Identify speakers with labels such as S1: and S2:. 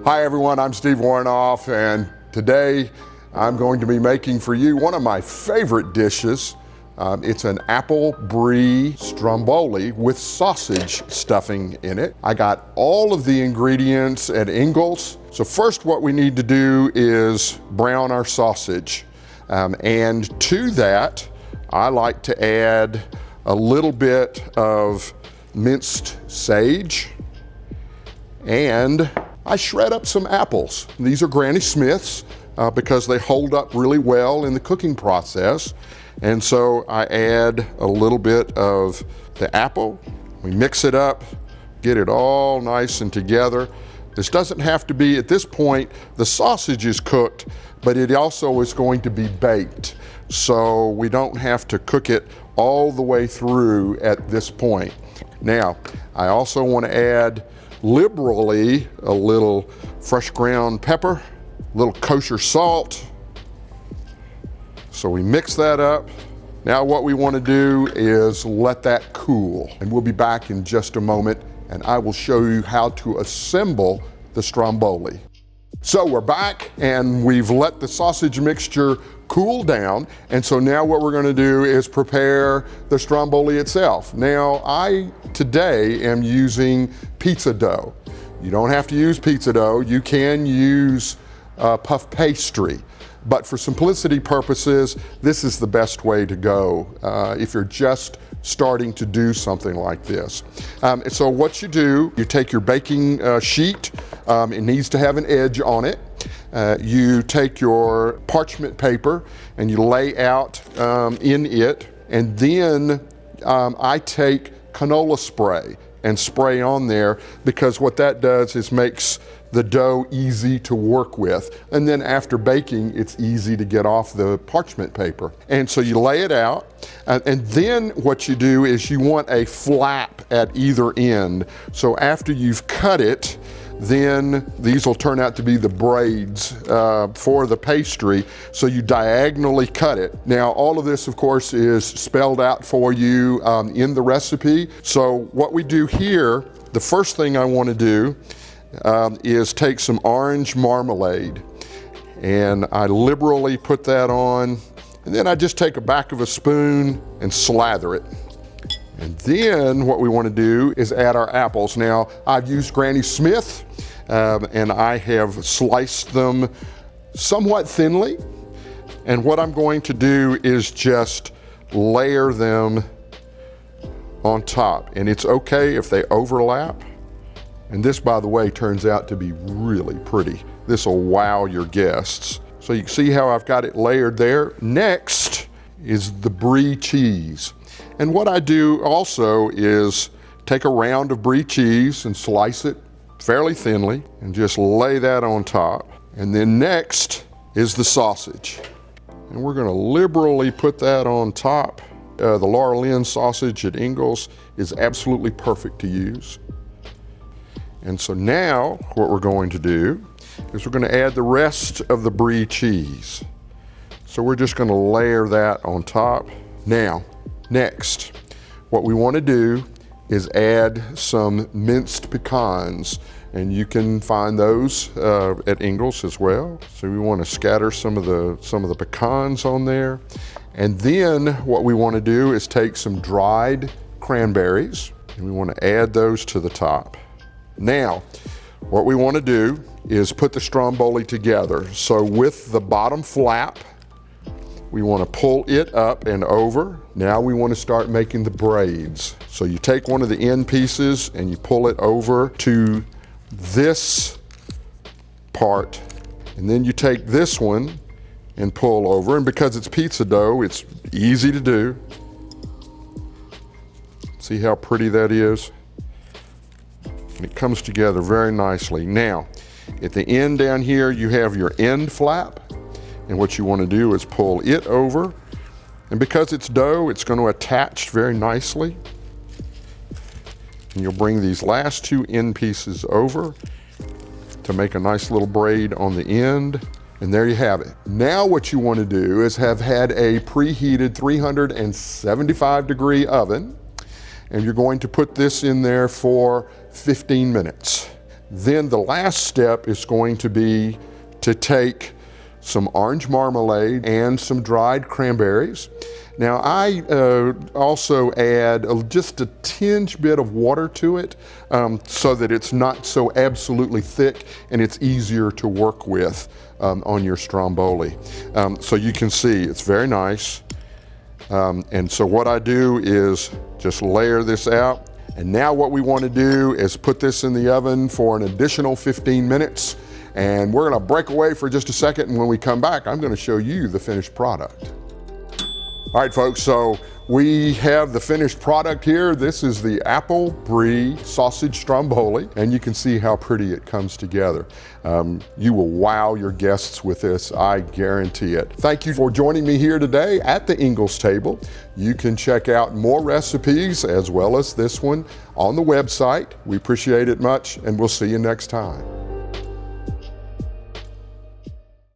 S1: Hi everyone, I'm Steve Woronoff, and today I'm going to be making for you one of my favorite dishes. It's an apple brie stromboli with sausage stuffing in it. I got all of the ingredients at Ingles. So first what we need to do is brown our sausage. And to that, I like to add a little bit of minced sage, and I shred up some apples. These are Granny Smiths because they hold up really well in the cooking process. And so I add a little bit of the apple. We mix it up, get it all nice and together. This doesn't have to be, at this point, the sausage is cooked, but it also is going to be baked. So we don't have to cook it all the way through at this point. Now, I also want to add liberally a little fresh ground pepper, a little kosher salt. So we mix that up. Now what we want to do is let that cool, and we'll be back in just a moment, and I will show you how to assemble the stromboli. So we're back, and we've let the sausage mixture cool down, and so now what we're going to do is prepare the stromboli itself. Now I today am using pizza dough. You don't have to use pizza dough. You can use puff pastry. But for simplicity purposes, this is the best way to go if you're just starting to do something like this. So what you do, you take your baking sheet, it needs to have an edge on it. You take your parchment paper and you lay out in it, and then I take canola spray and spray on there, because what that does is makes the dough easy to work with. And then after baking, it's easy to get off the parchment paper. And so you lay it out, and then what you do is you want a flap at either end. So after you've cut it, then these will turn out to be the braids for the pastry. So you diagonally cut it. Now all of this of course is spelled out for you in the recipe. So what we do here, the first thing I want to do is take some orange marmalade, and I liberally put that on, and then I just take a back of a spoon and slather it. And then what we want to do is add our apples. Now I've used Granny Smith and I have sliced them somewhat thinly, and what I'm going to do is just layer them on top, and it's okay if they overlap. And this, by the way, turns out to be really pretty. This will wow your guests. So you can see how I've got it layered there. Next is the brie cheese. And what I do also is take a round of brie cheese and slice it fairly thinly and just lay that on top. And then next is the sausage. And we're going to liberally put that on top. The Laura Lynn sausage at Ingles is absolutely perfect to use. And so now what we're going to do is we're going to add the rest of the brie cheese. So we're just going to layer that on top. Now, next, what we want to do is add some minced pecans, and you can find those at Ingles as well. So we want to scatter some of the pecans on there. And then what we want to do is take some dried cranberries, and we want to add those to the top. Now, what we want to do is put the stromboli together. So with the bottom flap, we want to pull it up and over. Now we want to start making the braids. So you take one of the end pieces and you pull it over to this part, and then you take this one and pull over. And because it's pizza dough, it's easy to do. See how pretty that is? And it comes together very nicely. Now, at the end down here, you have your end flap, and what you want to do is pull it over. And because it's dough, it's going to attach very nicely. And you'll bring these last two end pieces over to make a nice little braid on the end. And there you have it. Now what you want to do is have had a preheated 375 degree oven, and you're going to put this in there for 15 minutes. Then the last step is going to be to take some orange marmalade and some dried cranberries. Now I also add just a tinge bit of water to it so that it's not so absolutely thick and it's easier to work with on your Stromboli. So you can see it's very nice. And so what I do is just layer this out. And now what we want to do is put this in the oven for an additional 15 minutes. And we're going to break away for just a second. And when we come back, I'm going to show you the finished product. All right, folks, so we have the finished product here. This is the apple brie sausage Stromboli, and you can see how pretty it comes together. You will wow your guests with this, I guarantee it. Thank you for joining me here today at the Ingles table. You can check out more recipes as well as this one on the website. We appreciate it much, and we'll see you next time.